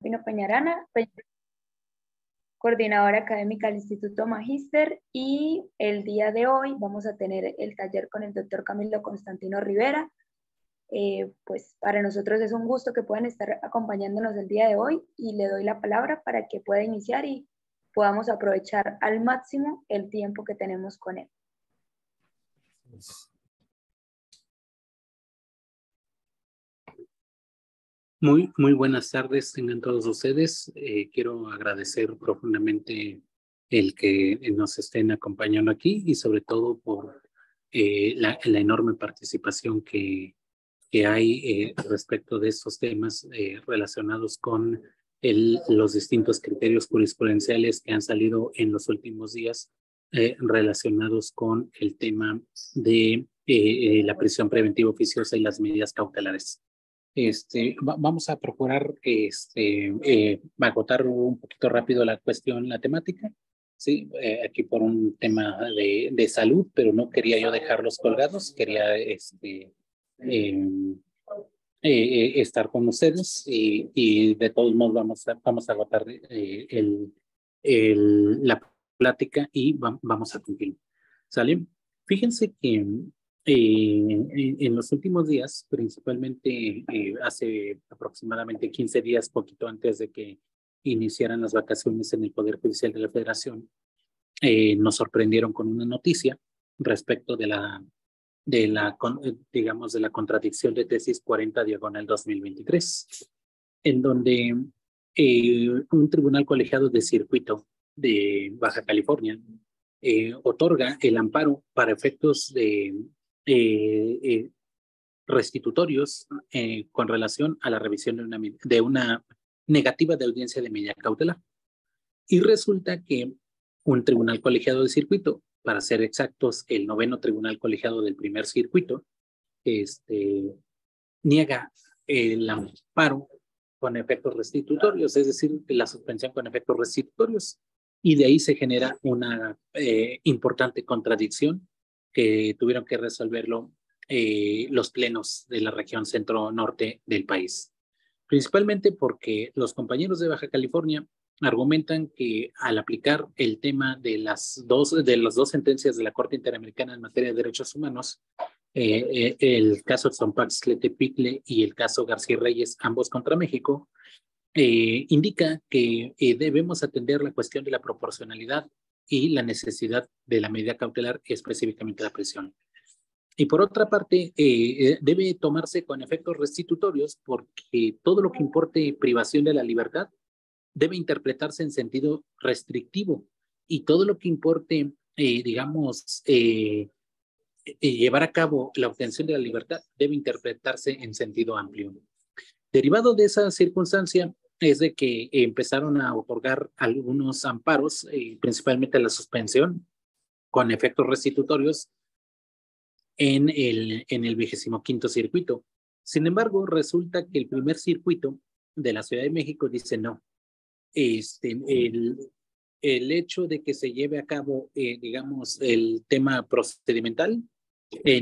Pino Peñarana, coordinadora académica del Instituto Magíster, y el día de hoy vamos a tener el taller con el doctor Camilo Constantino Rivera. Pues para nosotros es un gusto que puedan estar acompañándonos el día de hoy y le doy la palabra para que pueda iniciar y podamos aprovechar al máximo el tiempo que tenemos con él. Muy buenas tardes tengan todos ustedes. Quiero agradecer profundamente el que nos estén acompañando aquí y sobre todo por la enorme participación que hay respecto de estos temas relacionados con los distintos criterios jurisprudenciales que han salido en los últimos días relacionados con el tema de la prisión preventiva oficiosa y las medidas cautelares. Vamos a procurar agotar un poquito rápido la cuestión, la temática. Sí, aquí por un tema de salud, pero no quería yo dejarlos colgados, quería estar con ustedes y de todos modos vamos a agotar la plática y vamos a continuar. ¿Sale? Fíjense que en los últimos días, principalmente hace aproximadamente 15 días, poquito antes de que iniciaran las vacaciones en el Poder Judicial de la Federación, nos sorprendieron con una noticia respecto de la contradicción de tesis 40/2023, en donde un tribunal colegiado de circuito de Baja California otorga el amparo para efectos restitutorios con relación a la revisión de una negativa de audiencia de medida cautelar. Y resulta que un tribunal colegiado de circuito, para ser exactos, el 9º tribunal colegiado del primer circuito, niega el amparo con efectos restitutorios, es decir, la suspensión con efectos restitutorios. Y de ahí se genera una importante contradicción que tuvieron que resolverlo los plenos de la región centro-norte del país. Principalmente porque los compañeros de Baja California argumentan que al aplicar el tema de las dos sentencias de la Corte Interamericana en materia de derechos humanos, el caso Tzompantla-Picle y el caso García Reyes, ambos contra México, indica que debemos atender la cuestión de la proporcionalidad y la necesidad de la medida cautelar, específicamente la prisión. Y por otra parte, debe tomarse con efectos restitutorios porque todo lo que importe privación de la libertad debe interpretarse en sentido restrictivo y todo lo que importe, llevar a cabo la obtención de la libertad debe interpretarse en sentido amplio. Derivado de esa circunstancia es de que empezaron a otorgar algunos amparos, principalmente la suspensión con efectos restitutorios en el 25º circuito. Sin embargo, resulta que el primer circuito de la Ciudad de México dice no. El hecho de que se lleve a cabo, el tema procedimental,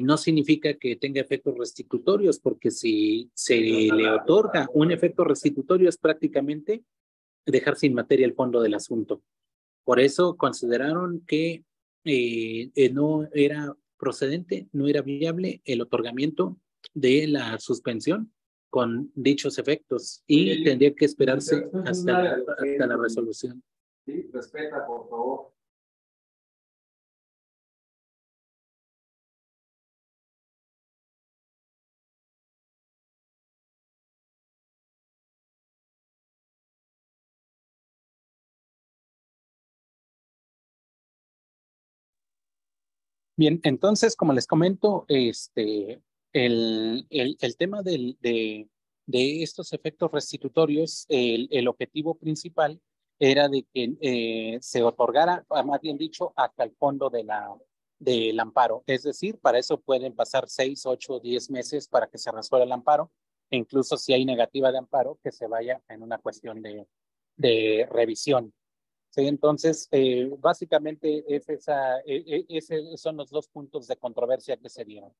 no significa que tenga efectos restitutorios, porque si se le otorga un efecto restitutorio es prácticamente dejar sin materia el fondo del asunto. Por eso consideraron que no era procedente, no era viable el otorgamiento de la suspensión con dichos efectos y tendría que esperarse hasta la resolución. Sí, respeta, por favor. Bien, entonces, como les comento, el tema de estos efectos restitutorios, el objetivo principal era de que se otorgara, más bien dicho, hasta el fondo del amparo. Es decir, para eso pueden pasar 6, 8, 10 meses para que se resuelva el amparo, e incluso si hay negativa de amparo, que se vaya en una cuestión de revisión. Sí, entonces, básicamente esos son los dos puntos de controversia que se dieron.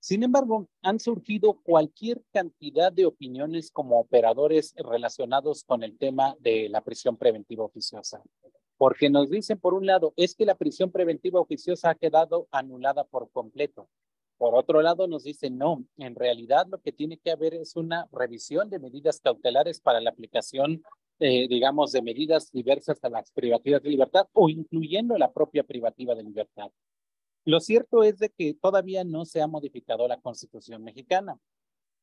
Sin embargo, han surgido cualquier cantidad de opiniones como operadores relacionados con el tema de la prisión preventiva oficiosa. Porque nos dicen, por un lado, es que la prisión preventiva oficiosa ha quedado anulada por completo. Por otro lado, nos dicen, no, en realidad lo que tiene que haber es una revisión de medidas cautelares para la aplicación, digamos, de medidas diversas a las privativas de libertad o incluyendo la propia privativa de libertad. Lo cierto es de que todavía no se ha modificado la Constitución mexicana.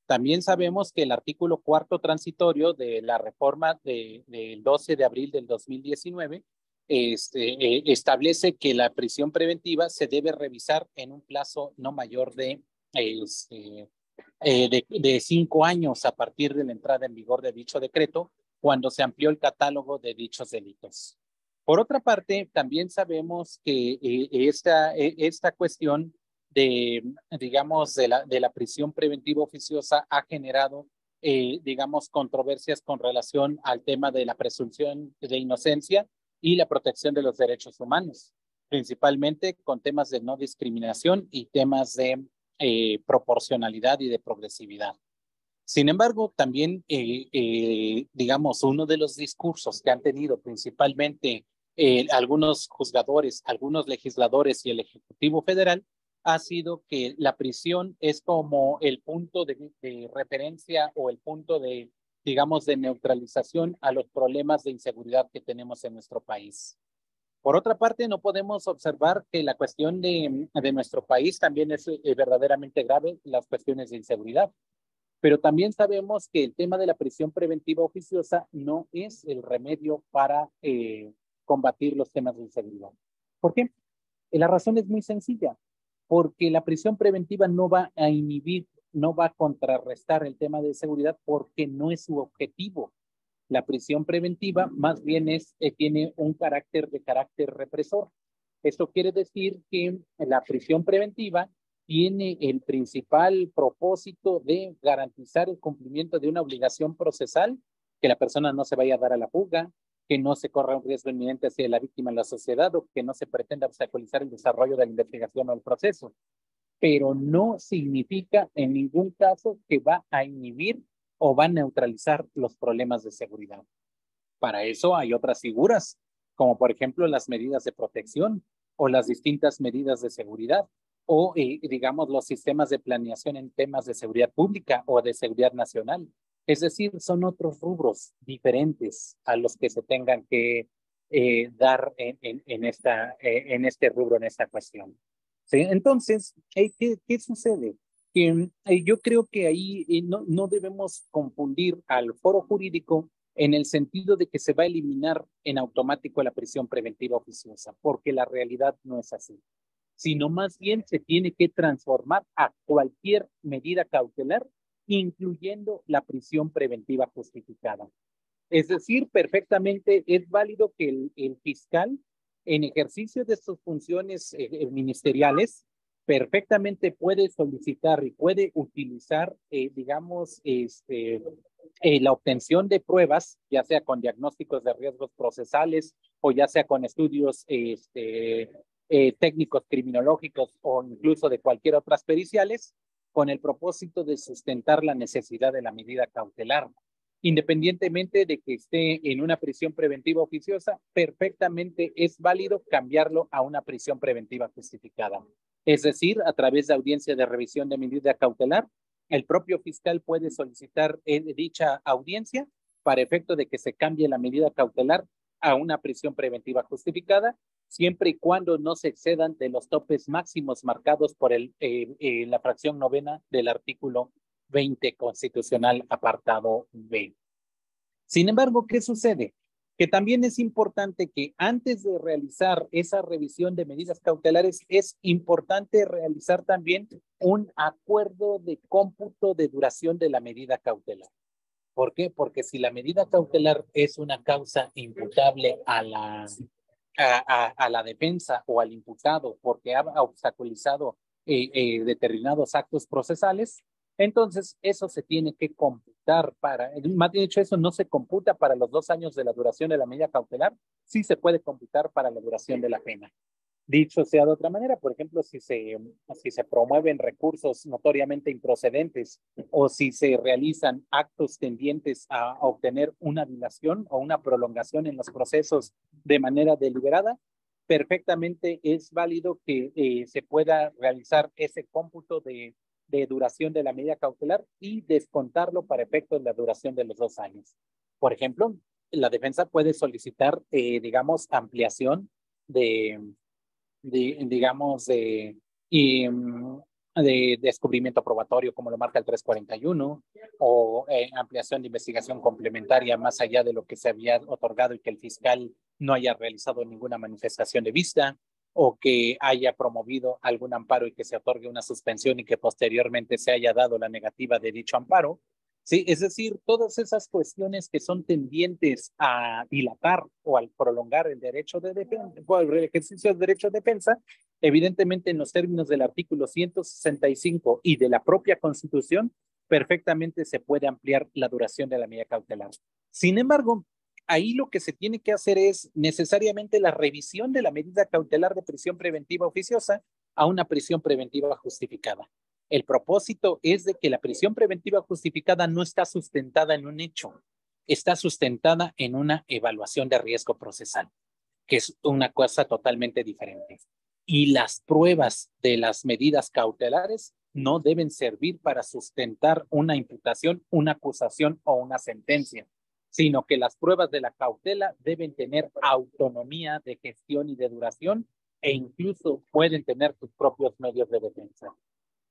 También sabemos que el artículo cuarto transitorio de la reforma del 12 de abril del 2019 establece que la prisión preventiva se debe revisar en un plazo no mayor de 5 años a partir de la entrada en vigor de dicho decreto, cuando se amplió el catálogo de dichos delitos. Por otra parte, también sabemos que esta cuestión digamos, de la prisión preventiva oficiosa ha generado, digamos, controversias con relación al tema de la presunción de inocencia y la protección de los derechos humanos, principalmente con temas de no discriminación y temas de proporcionalidad y de progresividad. Sin embargo, también, digamos, uno de los discursos que han tenido principalmente algunos juzgadores, algunos legisladores y el Ejecutivo Federal ha sido que la prisión es como el punto de referencia o el punto de, digamos, de neutralización a los problemas de inseguridad que tenemos en nuestro país. Por otra parte, no podemos observar que la cuestión de nuestro país también es verdaderamente grave, las cuestiones de inseguridad. Pero también sabemos que el tema de la prisión preventiva oficiosa no es el remedio para combatir los temas de inseguridad. ¿Por qué? La razón es muy sencilla, porque la prisión preventiva no va a inhibir, no va a contrarrestar el tema de seguridad porque no es su objetivo. La prisión preventiva más bien tiene un carácter represor. Esto quiere decir que la prisión preventiva tiene el principal propósito de garantizar el cumplimiento de una obligación procesal, que la persona no se vaya a dar a la fuga, que no se corra un riesgo inminente hacia la víctima en la sociedad o que no se pretenda obstaculizar el desarrollo de la investigación o el proceso. Pero no significa en ningún caso que va a inhibir o va a neutralizar los problemas de seguridad. Para eso hay otras figuras, como por ejemplo las medidas de protección o las distintas medidas de seguridad o, digamos, los sistemas de planeación en temas de seguridad pública o de seguridad nacional. Es decir, son otros rubros diferentes a los que se tengan que dar en este rubro, en esta cuestión. ¿Sí? Entonces, ¿qué sucede? Que yo creo que ahí no debemos confundir al foro jurídico en el sentido de que se va a eliminar en automático la prisión preventiva oficiosa, porque la realidad no es así, sino más bien se tiene que transformar a cualquier medida cautelar, incluyendo la prisión preventiva justificada. Es decir, perfectamente es válido que el fiscal, en ejercicio de sus funciones ministeriales, perfectamente puede solicitar y puede utilizar, digamos, la obtención de pruebas, ya sea con diagnósticos de riesgos procesales o ya sea con estudios técnicos criminológicos o incluso de cualquier otras periciales, con el propósito de sustentar la necesidad de la medida cautelar. Independientemente de que esté en una prisión preventiva oficiosa, perfectamente es válido cambiarlo a una prisión preventiva justificada. Es decir, a través de audiencia de revisión de medida cautelar, el propio fiscal puede solicitar dicha audiencia para efecto de que se cambie la medida cautelar a una prisión preventiva justificada, siempre y cuando no se excedan de los topes máximos marcados por la fracción novena del artículo 20 constitucional apartado B. Sin embargo, ¿qué sucede? Que también es importante que antes de realizar esa revisión de medidas cautelares, es importante realizar también un acuerdo de cómputo de duración de la medida cautelar. ¿Por qué? Porque si la medida cautelar es una causa imputable a la defensa o al imputado porque ha obstaculizado determinados actos procesales, entonces eso se tiene que computar más bien dicho, eso no se computa para los 2 años de la duración de la medida cautelar, sí se puede computar para la duración de la pena. Dicho sea de otra manera, por ejemplo, si se promueven recursos notoriamente improcedentes o si se realizan actos tendientes a obtener una dilación o una prolongación en los procesos de manera deliberada, perfectamente es válido que se pueda realizar ese cómputo de duración de la medida cautelar y descontarlo para efectos de la duración de los 2 años. Por ejemplo, la defensa puede solicitar, digamos, ampliación de digamos, de descubrimiento probatorio, como lo marca el 341, o ampliación de investigación complementaria más allá de lo que se había otorgado y que el fiscal no haya realizado ninguna manifestación de vista, o que haya promovido algún amparo y que se otorgue una suspensión y que posteriormente se haya dado la negativa de dicho amparo. Sí, es decir, todas esas cuestiones que son tendientes a dilatar o al prolongar el derecho de defensa, el ejercicio del derecho de defensa, evidentemente en los términos del artículo 165 y de la propia Constitución, perfectamente se puede ampliar la duración de la medida cautelar. Sin embargo, ahí lo que se tiene que hacer es necesariamente la revisión de la medida cautelar de prisión preventiva oficiosa a una prisión preventiva justificada. El propósito es de que la prisión preventiva justificada no está sustentada en un hecho, está sustentada en una evaluación de riesgo procesal, que es una cosa totalmente diferente. Y las pruebas de las medidas cautelares no deben servir para sustentar una imputación, una acusación o una sentencia, sino que las pruebas de la cautela deben tener autonomía de gestión y de duración e incluso pueden tener sus propios medios de defensa.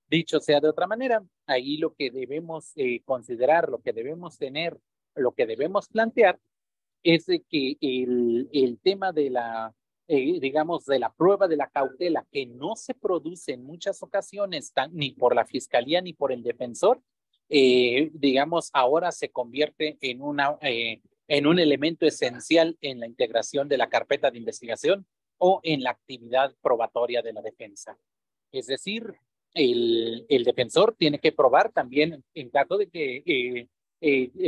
Dicho sea de otra manera, ahí lo que debemos considerar, lo que debemos tener, lo que debemos plantear es de que el tema de la, digamos, de la prueba de la cautela que no se produce en muchas ocasiones ni por la fiscalía ni por el defensor, digamos, ahora se convierte en un elemento esencial en la integración de la carpeta de investigación o en la actividad probatoria de la defensa. Es decir, el defensor tiene que probar también en caso de que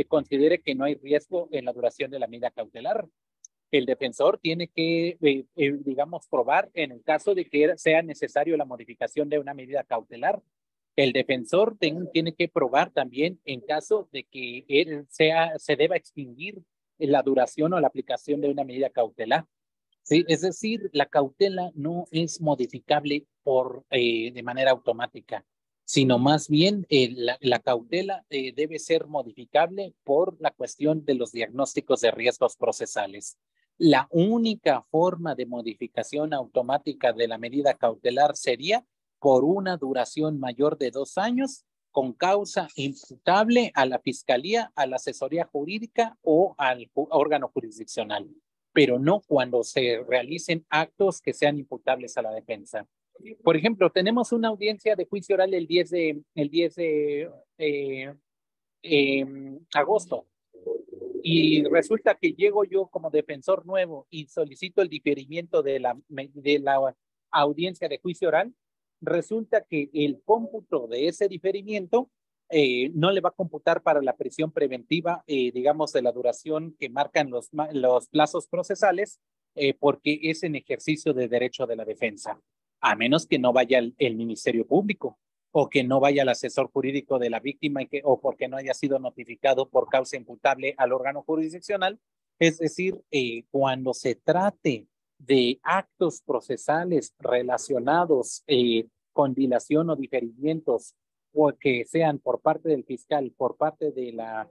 considere que no hay riesgo en la duración de la medida cautelar. El defensor tiene que, digamos, probar en el caso de que sea necesario la modificación de una medida cautelar. El defensor tiene que probar también en caso de que se deba extinguir la duración o la aplicación de una medida cautelar. Sí, es decir, la cautela no es modificable de manera automática, sino más bien la cautela debe ser modificable por la cuestión de los diagnósticos de riesgos procesales. La única forma de modificación automática de la medida cautelar sería por una duración mayor de 2 años con causa imputable a la fiscalía, a la asesoría jurídica o al órgano jurisdiccional, pero no cuando se realicen actos que sean imputables a la defensa. Por ejemplo, tenemos una audiencia de juicio oral el 10 de agosto y resulta que llego yo como defensor nuevo y solicito el diferimiento de la audiencia de juicio oral. Resulta que el cómputo de ese diferimiento no le va a computar para la prisión preventiva, digamos, de la duración que marcan los plazos procesales, porque es en ejercicio de derecho de la defensa, a menos que no vaya el Ministerio Público o que no vaya el asesor jurídico de la víctima o porque no haya sido notificado por causa imputable al órgano jurisdiccional. Es decir, cuando se trate de actos procesales relacionados con dilación o diferimientos o que sean por parte del fiscal, por parte de la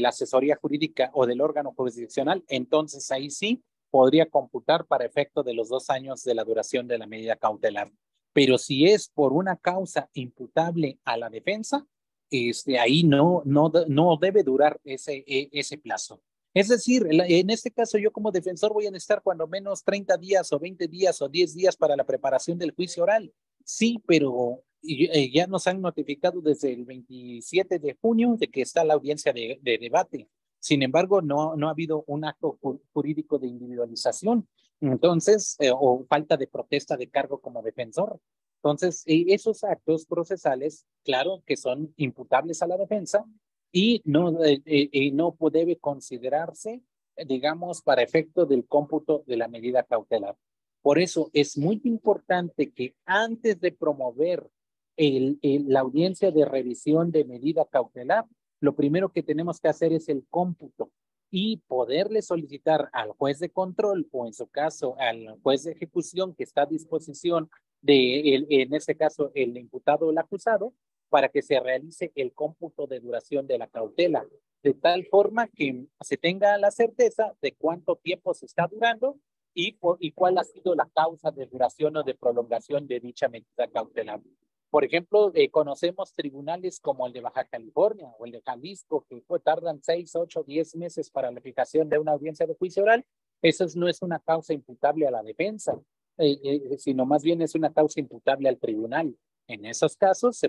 asesoría jurídica o del órgano jurisdiccional, entonces ahí sí podría computar para efecto de los 2 años de la duración de la medida cautelar. Pero si es por una causa imputable a la defensa, ahí no debe durar ese plazo. Es decir, en este caso yo como defensor voy a necesitar cuando menos 30 días o 20 días o 10 días para la preparación del juicio oral. Sí, pero ya nos han notificado desde el 27 de junio de que está la audiencia de debate. Sin embargo, no ha habido un acto jurídico de individualización, entonces, o falta de protesta de cargo como defensor. Entonces, esos actos procesales, claro que son imputables a la defensa y no debe considerarse, digamos, para efecto del cómputo de la medida cautelar. Por eso es muy importante que antes de promover la audiencia de revisión de medida cautelar, lo primero que tenemos que hacer es el cómputo y poderle solicitar al juez de control o en su caso al juez de ejecución que está a disposición en este caso el imputado o el acusado para que se realice el cómputo de duración de la cautela, de tal forma que se tenga la certeza de cuánto tiempo se está durando y cuál ha sido la causa de duración o de prolongación de dicha medida cautelar. Por ejemplo, conocemos tribunales como el de Baja California o el de Jalisco, que tardan 6, 8, 10 meses para la fijación de una audiencia de juicio oral. Eso no es una causa imputable a la defensa, sino más bien es una causa imputable al tribunal. En esos casos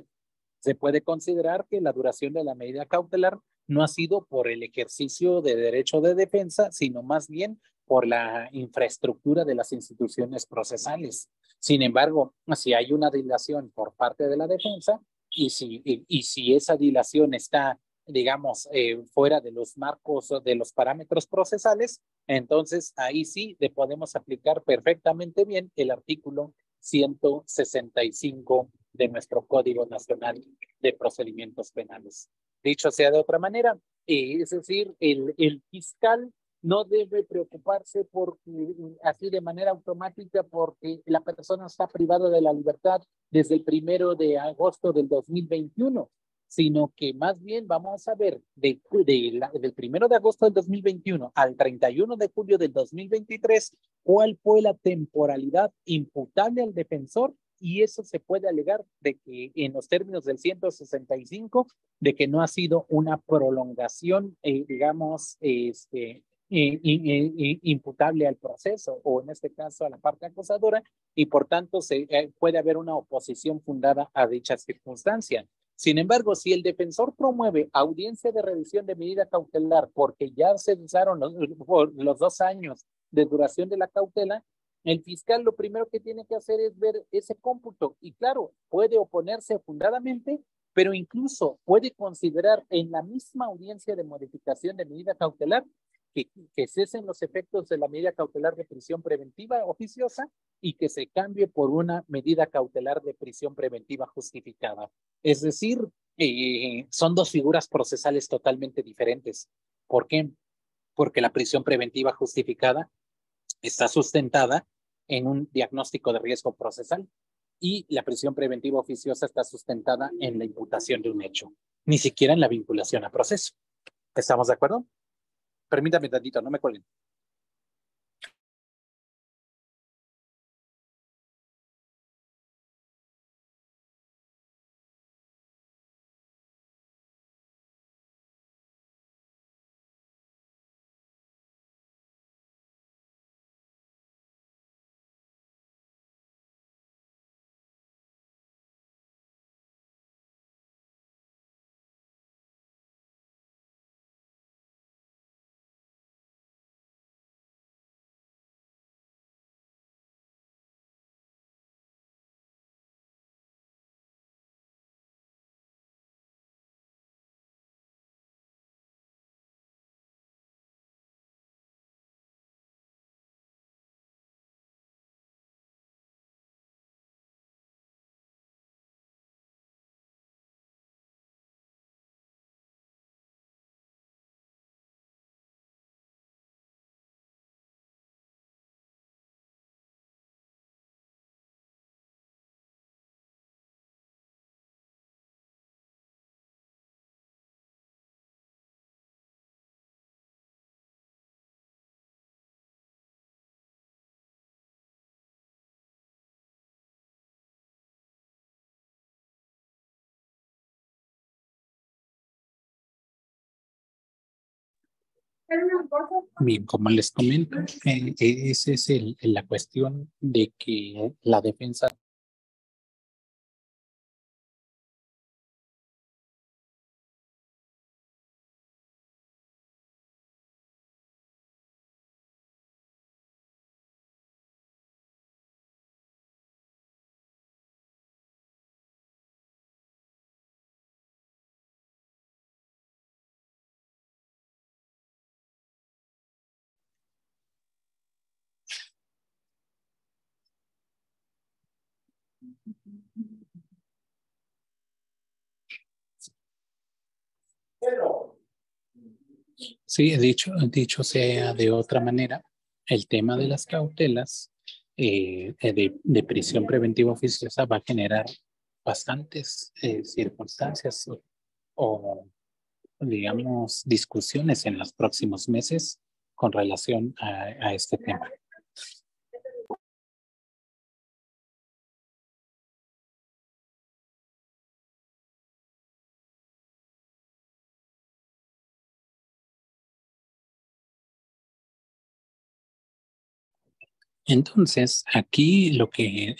se puede considerar que la duración de la medida cautelar no ha sido por el ejercicio de derecho de defensa, sino más bien por la infraestructura de las instituciones procesales. Sin embargo, si hay una dilación por parte de la defensa y si esa dilación está, digamos, fuera de los marcos de los parámetros procesales, entonces ahí sí le podemos aplicar perfectamente bien el artículo 165 de nuestro Código Nacional de Procedimientos Penales. Dicho sea de otra manera, es decir, el fiscal no debe preocuparse porque así de manera automática porque la persona está privada de la libertad desde el 1 de agosto del 2021, sino que más bien vamos a ver del 1 de agosto del 2021 al 31 de julio del 2023 cuál fue la temporalidad imputable al defensor y eso se puede alegar de que en los términos del 165 de que no ha sido una prolongación, digamos, imputable al proceso o en este caso a la parte acusadora y por tanto puede haber una oposición fundada a dicha circunstancia. Sin embargo, si el defensor promueve audiencia de revisión de medida cautelar porque ya se usaron los 2 años de duración de la cautela, el fiscal lo primero que tiene que hacer es ver ese cómputo y claro, puede oponerse fundadamente, pero incluso puede considerar en la misma audiencia de modificación de medida cautelar que cesen los efectos de la medida cautelar de prisión preventiva oficiosa y que se cambie por una medida cautelar de prisión preventiva justificada. Es decir, son dos figuras procesales totalmente diferentes. ¿Por qué? Porque la prisión preventiva justificada está sustentada en un diagnóstico de riesgo procesal y la prisión preventiva oficiosa está sustentada en la imputación de un hecho, ni siquiera en la vinculación a proceso. ¿Estamos de acuerdo? Permítame tantito, no me cuelguen. Bien, como les comento, esa es la cuestión de que la defensa Sí, dicho sea de otra manera, el tema de las cautelas de prisión preventiva oficiosa va a generar bastantes circunstancias o, digamos, discusiones en los próximos meses con relación a este tema. Entonces, aquí lo que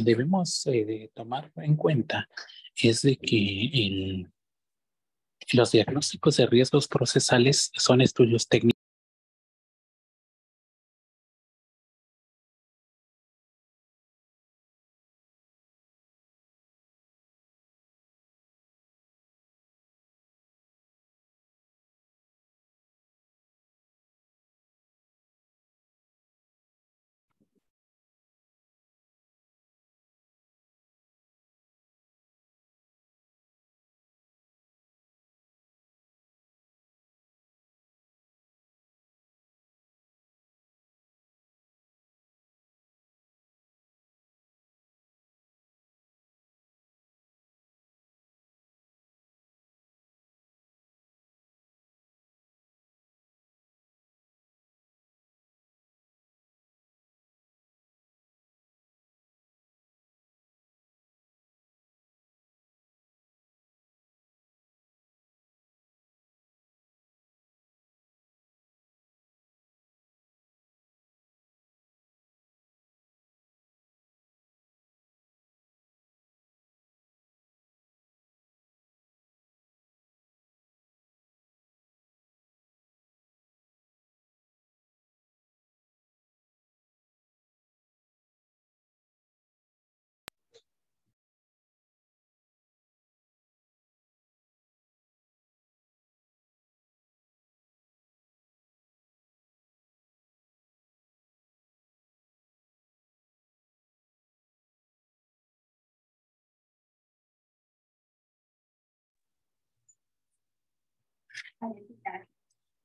debemos de tomar en cuenta es de que los diagnósticos de riesgos procesales son estudios técnicos.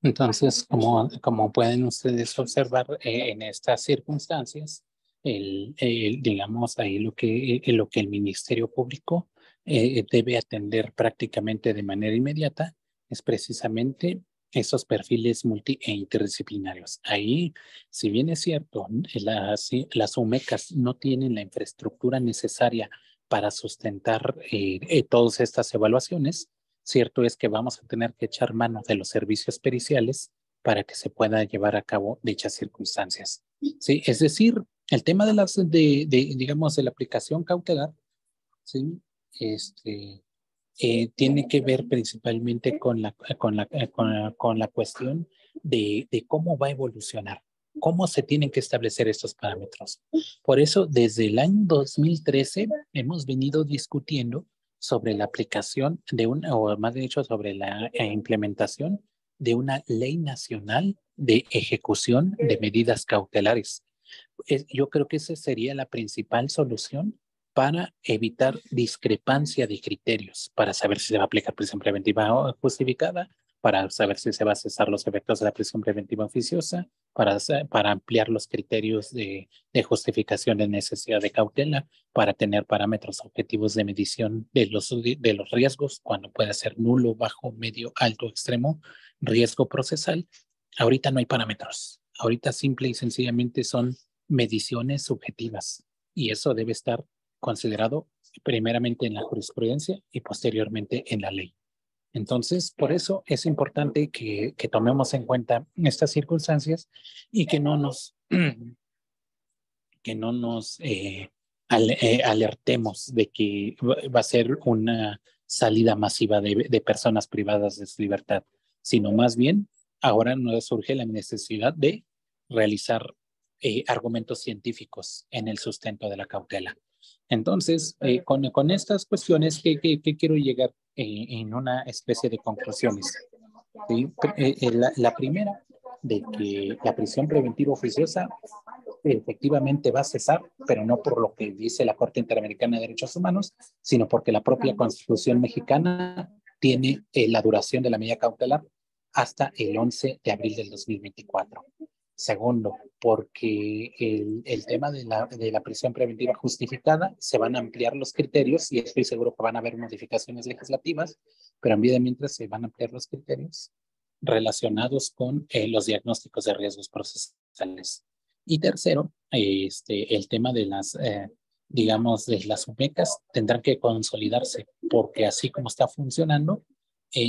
Entonces, como pueden ustedes observar en estas circunstancias, digamos ahí lo que el Ministerio Público debe atender prácticamente de manera inmediata es precisamente esos perfiles multi e interdisciplinarios. Ahí, si bien es cierto, las UMECAS no tienen la infraestructura necesaria para sustentar todas estas evaluaciones, cierto es que vamos a tener que echar mano de los servicios periciales para que se pueda llevar a cabo dichas circunstancias. Sí, es decir, el tema digamos, de la aplicación cautelar, sí, tiene que ver principalmente con la cuestión de cómo va a evolucionar, cómo se tienen que establecer estos parámetros. Por eso, desde el año 2013 hemos venido discutiendo sobre la aplicación o más dicho, sobre la implementación de una ley nacional de ejecución de medidas cautelares. Yo creo que esa sería la principal solución para evitar discrepancia de criterios, para saber si se va a aplicar prisión preventiva justificada, para saber si se va a cesar los efectos de la prisión preventiva oficiosa, para ampliar los criterios de justificación de necesidad de cautela, para tener parámetros objetivos de medición de los riesgos, cuando puede ser nulo, bajo, medio, alto, extremo, riesgo procesal. Ahorita no hay parámetros. Ahorita simple y sencillamente son mediciones subjetivas y eso debe estar considerado primeramente en la jurisprudencia y posteriormente en la ley. Entonces, por eso es importante que tomemos en cuenta estas circunstancias y que no nos alertemos de que va a ser una salida masiva de personas privadas de su libertad, sino más bien ahora nos surge la necesidad de realizar argumentos científicos en el sustento de la cautela. Entonces, con estas cuestiones que quiero llegar en una especie de conclusiones. ¿Sí? La primera, de que la prisión preventiva oficiosa efectivamente va a cesar, pero no por lo que dice la Corte Interamericana de Derechos Humanos, sino porque la propia Constitución mexicana tiene la duración de la medida cautelar hasta el 11 de abril del 2024. Segundo, porque el tema de la prisión preventiva justificada, se van a ampliar los criterios y estoy seguro que van a haber modificaciones legislativas, pero en vida mientras se van a ampliar los criterios relacionados con los diagnósticos de riesgos procesales. Y tercero, el tema de digamos, de las UMECAS tendrán que consolidarse, porque así como está funcionando,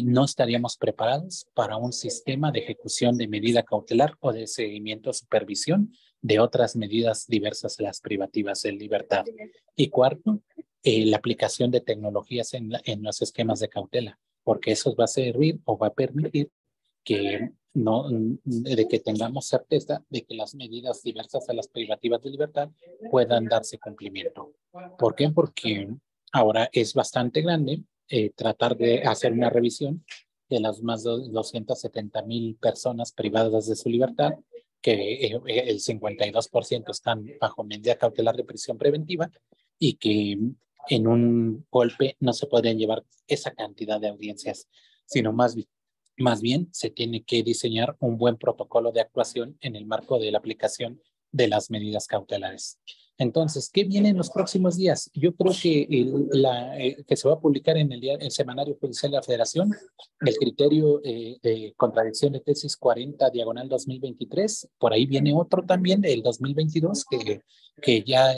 no estaríamos preparados para un sistema de ejecución de medida cautelar o de seguimiento o supervisión de otras medidas diversas a las privativas de libertad. Y cuarto, la aplicación de tecnologías en los esquemas de cautela, porque eso va a servir o va a permitir que de que tengamos certeza de que las medidas diversas a las privativas de libertad puedan darse cumplimiento. ¿Por qué? Porque ahora es bastante grande tratar de hacer una revisión de las más de 270,000 personas privadas de su libertad, que el 52% están bajo medida cautelar de prisión preventiva y que en un golpe no se podrían llevar esa cantidad de audiencias, sino más bien se tiene que diseñar un buen protocolo de actuación en el marco de la aplicación de las medidas cautelares. Entonces, ¿qué viene en los próximos días? Yo creo que que se va a publicar en el Semanario Judicial de la Federación el criterio de contradicción de tesis 40/2023. Por ahí viene otro también, el 2022, que ya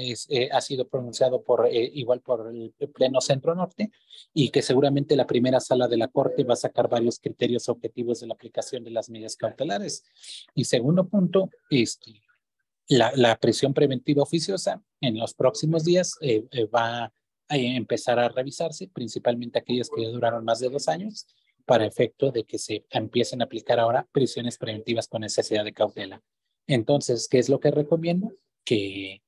ha sido pronunciado igual por el Pleno Centro Norte, y que seguramente la primera sala de la Corte va a sacar varios criterios objetivos de la aplicación de las medidas cautelares. Y segundo punto, la prisión preventiva oficiosa en los próximos días va a empezar a revisarse, principalmente aquellas que ya duraron más de 2 años, para efecto de que se empiecen a aplicar ahora prisiones preventivas con necesidad de cautela. Entonces, ¿qué es lo que recomiendo? Que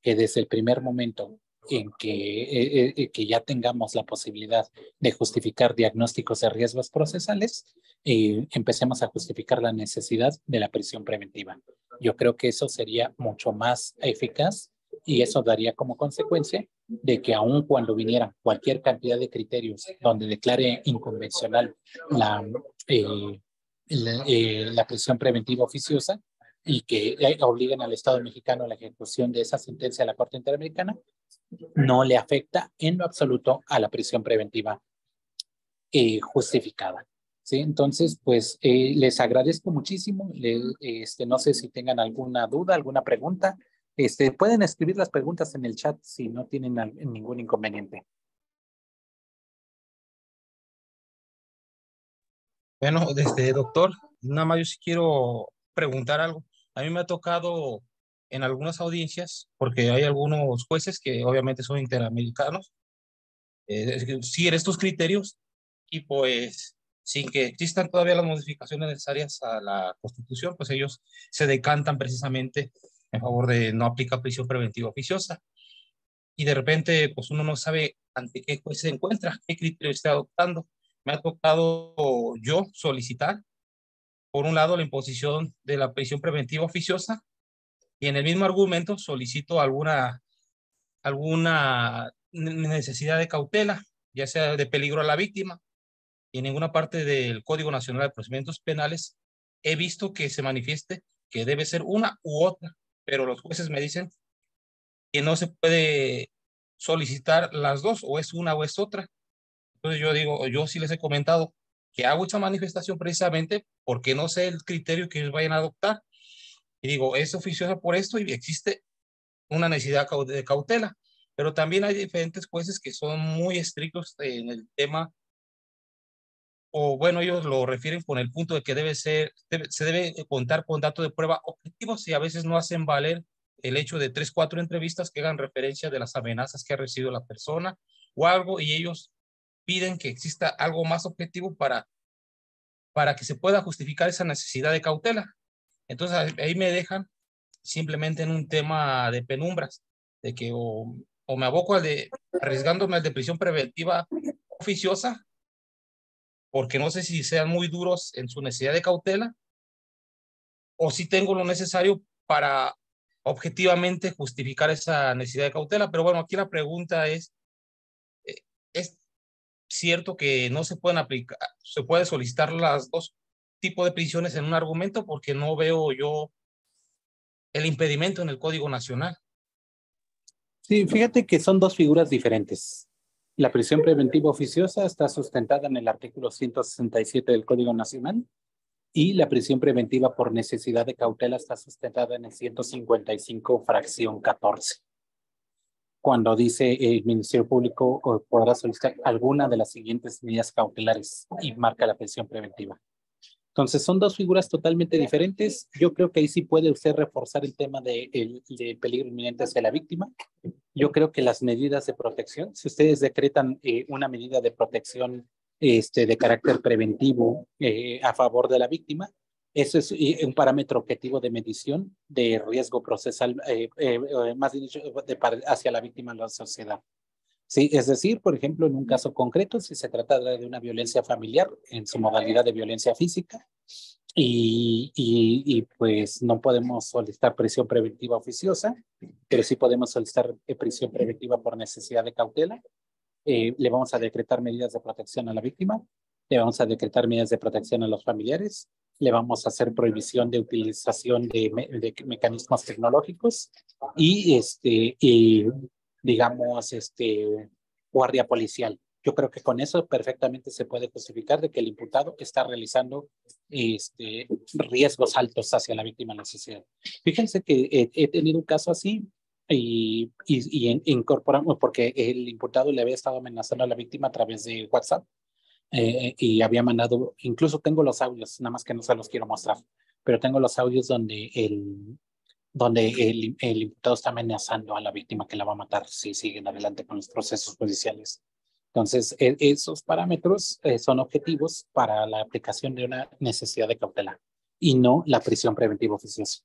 desde el primer momento en que ya tengamos la posibilidad de justificar diagnósticos de riesgos procesales, empecemos a justificar la necesidad de la prisión preventiva. Yo creo que eso sería mucho más eficaz y eso daría como consecuencia de que aun cuando viniera cualquier cantidad de criterios donde declare inconvencional la prisión preventiva oficiosa y que obliguen al Estado mexicano a la ejecución de esa sentencia de la Corte Interamericana, no le afecta en lo absoluto a la prisión preventiva justificada. ¿Sí? Entonces, pues les agradezco muchísimo. No sé si tengan alguna duda, alguna pregunta. Pueden escribir las preguntas en el chat si no tienen ningún inconveniente. Bueno, doctor, nada más yo sí quiero preguntar algo. A mí me ha tocado en algunas audiencias, porque hay algunos jueces que obviamente son interamericanos, siguen estos criterios y pues sin que existan todavía las modificaciones necesarias a la Constitución, pues ellos se decantan precisamente en favor de no aplicar prisión preventiva oficiosa. Y de repente, pues uno no sabe ante qué juez se encuentra, qué criterio está adoptando. Me ha tocado yo solicitar, por un lado, la imposición de la prisión preventiva oficiosa y en el mismo argumento solicito alguna necesidad de cautela, ya sea de peligro a la víctima. Y en ninguna parte del Código Nacional de Procedimientos Penales he visto que se manifieste que debe ser una u otra, pero los jueces me dicen que no se puede solicitar las dos, o es una o es otra. Entonces yo digo, yo sí les he comentado que hago esa manifestación precisamente porque no sé el criterio que ellos vayan a adoptar. Y digo, es oficiosa por esto y existe una necesidad de cautela. Pero también hay diferentes jueces que son muy estrictos en el tema, o bueno, ellos lo refieren con el punto de que se debe contar con datos de prueba objetivos y a veces no hacen valer el hecho de 3, 4 entrevistas que hagan referencia de las amenazas que ha recibido la persona o algo, y ellos piden que exista algo más objetivo para que se pueda justificar esa necesidad de cautela. Entonces ahí me dejan simplemente en un tema de penumbras, de que o me aboco arriesgándome al de prisión preventiva oficiosa, porque no sé si sean muy duros en su necesidad de cautela, o si tengo lo necesario para objetivamente justificar esa necesidad de cautela. Pero bueno, aquí la pregunta ¿es cierto que no se pueden aplicar, se puede solicitar las dos tipos de prisiones en un argumento? Porque no veo yo el impedimento en el Código Nacional. Sí, fíjate que son dos figuras diferentes. La prisión preventiva oficiosa está sustentada en el artículo 167 del Código Nacional y la prisión preventiva por necesidad de cautela está sustentada en el 155, fracción 14. Cuando dice el Ministerio Público podrá solicitar alguna de las siguientes medidas cautelares y marca la prisión preventiva. Entonces, son dos figuras totalmente diferentes. Yo creo que ahí sí puede usted reforzar el tema de peligro inminente hacia la víctima. Yo creo que las medidas de protección, si ustedes decretan una medida de protección de carácter preventivo a favor de la víctima, eso es un parámetro objetivo de medición de riesgo procesal, más dicho, hacia la víctima en la sociedad. Sí, es decir, por ejemplo, en un caso concreto, si se trata de una violencia familiar en su modalidad de violencia física pues no podemos solicitar prisión preventiva oficiosa, pero sí podemos solicitar prisión preventiva por necesidad de cautela. Le vamos a decretar medidas de protección a la víctima, le vamos a decretar medidas de protección a los familiares, le vamos a hacer prohibición de utilización de mecanismos tecnológicos y digamos, guardia policial. Yo creo que con eso perfectamente se puede justificar de que el imputado está realizando riesgos altos hacia la víctima en la sociedad. Fíjense que he tenido un caso así y incorporamos, porque el imputado le había estado amenazando a la víctima a través de WhatsApp y había mandado, incluso tengo los audios, nada más que no se los quiero mostrar, pero tengo los audios donde el imputado está amenazando a la víctima que la va a matar si siguen adelante con los procesos judiciales. Entonces, esos parámetros son objetivos para la aplicación de una necesidad de cautela y no la prisión preventiva oficiosa.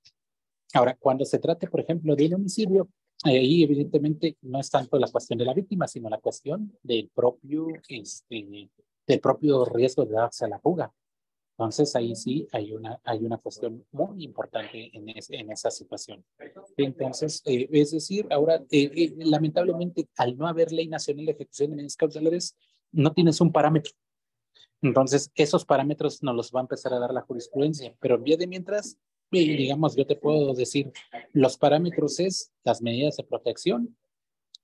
Ahora, cuando se trate, por ejemplo, de un homicidio, ahí evidentemente no es tanto la cuestión de la víctima, sino la cuestión del propio riesgo de darse a la fuga. Entonces, ahí sí hay una cuestión muy importante en esa situación. Entonces, es decir, ahora, lamentablemente, al no haber ley nacional de ejecución de medidas cautelares, no tienes un parámetro. Entonces, esos parámetros nos los va a empezar a dar la jurisprudencia, pero en vía de mientras, digamos, yo te puedo decir, los parámetros es las medidas de protección,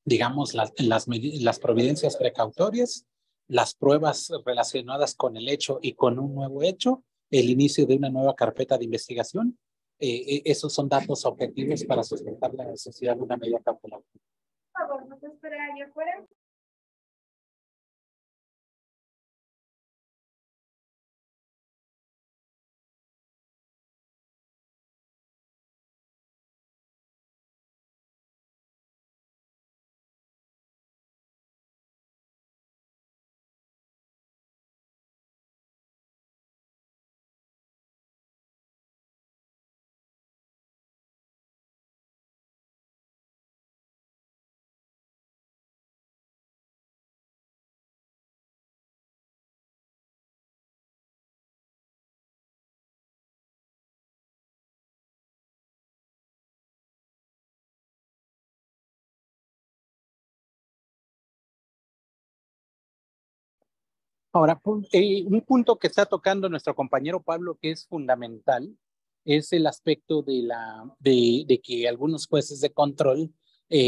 digamos, las providencias precautorias, las pruebas relacionadas con el hecho y con un nuevo hecho, el inicio de una nueva carpeta de investigación. Esos son datos objetivos para sustentar la necesidad de una medida cautelar. Por favor, ¿no te espera ahí afuera? Ahora, un punto que está tocando nuestro compañero Pablo que es fundamental es el aspecto de que algunos jueces de control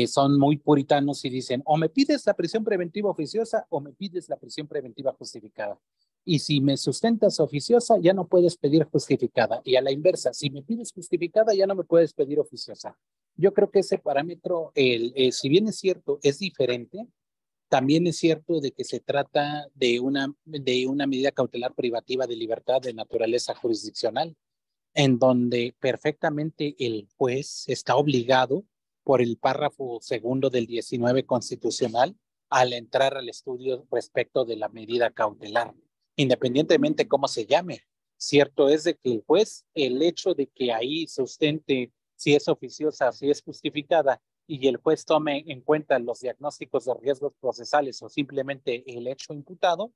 son muy puritanos y dicen o me pides la prisión preventiva oficiosa o me pides la prisión preventiva justificada. Y si me sustentas oficiosa, ya no puedes pedir justificada. Y a la inversa, si me pides justificada, ya no me puedes pedir oficiosa. Yo creo que ese parámetro, si bien es cierto, es diferente. También es cierto de que se trata de una medida cautelar privativa de libertad de naturaleza jurisdiccional, en donde perfectamente el juez está obligado por el párrafo segundo del 19 constitucional al entrar al estudio respecto de la medida cautelar, independientemente cómo se llame. Cierto es de que el juez, el hecho de que ahí sustente si es oficiosa, si es justificada, y el juez tome en cuenta los diagnósticos de riesgos procesales o simplemente el hecho imputado,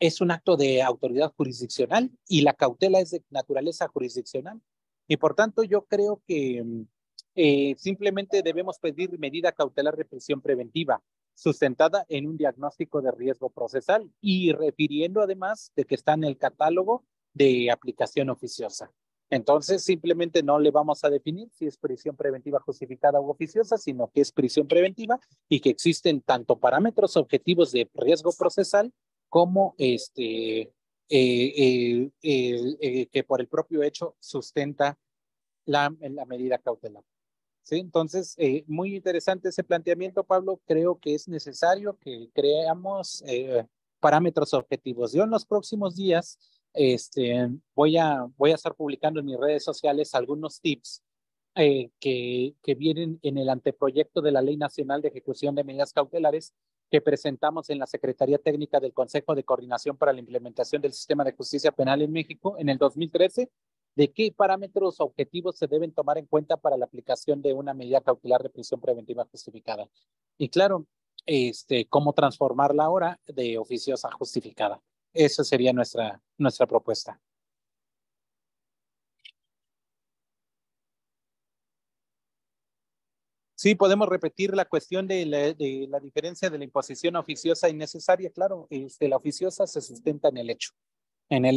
es un acto de autoridad jurisdiccional y la cautela es de naturaleza jurisdiccional. Y por tanto yo creo que simplemente debemos pedir medida cautelar de prisión preventiva sustentada en un diagnóstico de riesgo procesal y refiriendo además de que está en el catálogo de aplicación oficiosa. Entonces, simplemente no le vamos a definir si es prisión preventiva justificada u oficiosa, sino que es prisión preventiva y que existen tanto parámetros objetivos de riesgo procesal como que por el propio hecho sustenta la medida cautelar. ¿Sí? Entonces, muy interesante ese planteamiento, Pablo. Creo que es necesario que creamos parámetros objetivos. Yo en los próximos días voy a estar publicando en mis redes sociales algunos tips que vienen en el anteproyecto de la Ley Nacional de Ejecución de Medidas Cautelares que presentamos en la Secretaría Técnica del Consejo de Coordinación para la Implementación del Sistema de Justicia Penal en México en el 2013, de qué parámetros objetivos se deben tomar en cuenta para la aplicación de una medida cautelar de prisión preventiva justificada. Y claro, cómo transformarla ahora de oficiosa a justificada. Esa sería nuestra propuesta. Sí, podemos repetir la cuestión de la diferencia de la imposición oficiosa y necesaria. Claro, la oficiosa se sustenta en el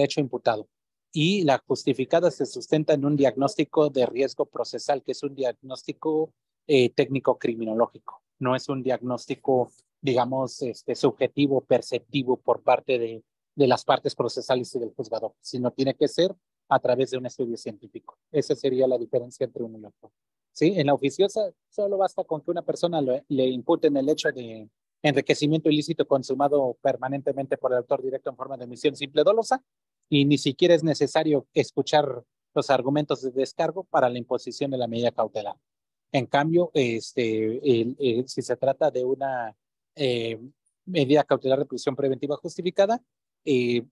hecho imputado. Y la justificada se sustenta en un diagnóstico de riesgo procesal, que es un diagnóstico técnico-criminológico. No es un diagnóstico, digamos, subjetivo, perceptivo por parte de las partes procesales y del juzgador, sino tiene que ser a través de un estudio científico. Esa sería la diferencia entre uno y otro. ¿Sí? En la oficiosa solo basta con que una persona le imputen el hecho de enriquecimiento ilícito consumado permanentemente por el autor directo en forma de omisión simple dolosa y ni siquiera es necesario escuchar los argumentos de descargo para la imposición de la medida cautelar. En cambio, si se trata de una medida cautelar de prisión preventiva justificada,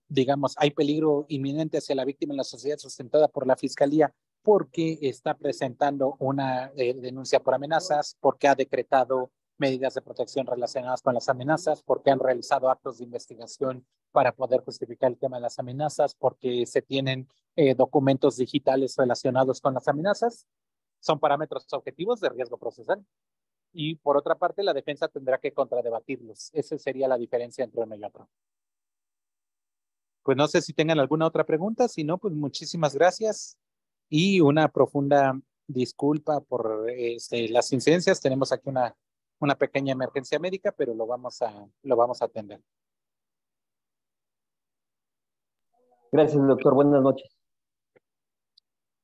digamos, hay peligro inminente hacia la víctima en la sociedad sustentada por la Fiscalía porque está presentando una denuncia por amenazas, porque ha decretado medidas de protección relacionadas con las amenazas, porque han realizado actos de investigación para poder justificar el tema de las amenazas, porque se tienen documentos digitales relacionados con las amenazas. Son parámetros objetivos de riesgo procesal. Y por otra parte, la defensa tendrá que contradebatirlos. Esa sería la diferencia entre uno y otro. Pues no sé si tengan alguna otra pregunta, si no, pues muchísimas gracias y una profunda disculpa por las incidencias. Tenemos aquí una pequeña emergencia médica, pero lo vamos a atender. Gracias, doctor. Buenas noches.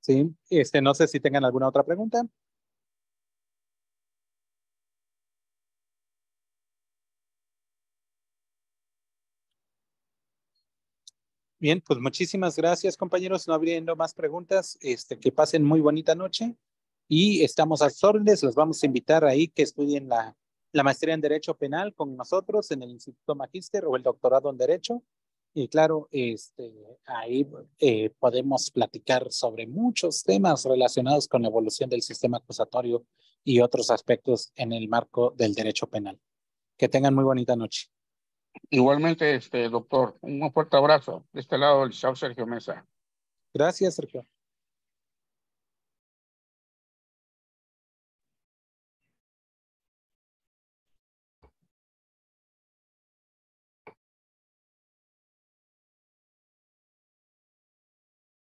Sí, no sé si tengan alguna otra pregunta. Bien, pues muchísimas gracias, compañeros. No habiendo más preguntas, que pasen muy bonita noche y estamos a sus órdenes. Los vamos a invitar ahí que estudien la maestría en Derecho Penal con nosotros en el Instituto Magíster o el doctorado en Derecho. Y claro, ahí podemos platicar sobre muchos temas relacionados con la evolución del sistema acusatorio y otros aspectos en el marco del derecho penal. Que tengan muy bonita noche. Igualmente, doctor, un fuerte abrazo. De este lado, el licenciado Sergio Mesa. Gracias, Sergio.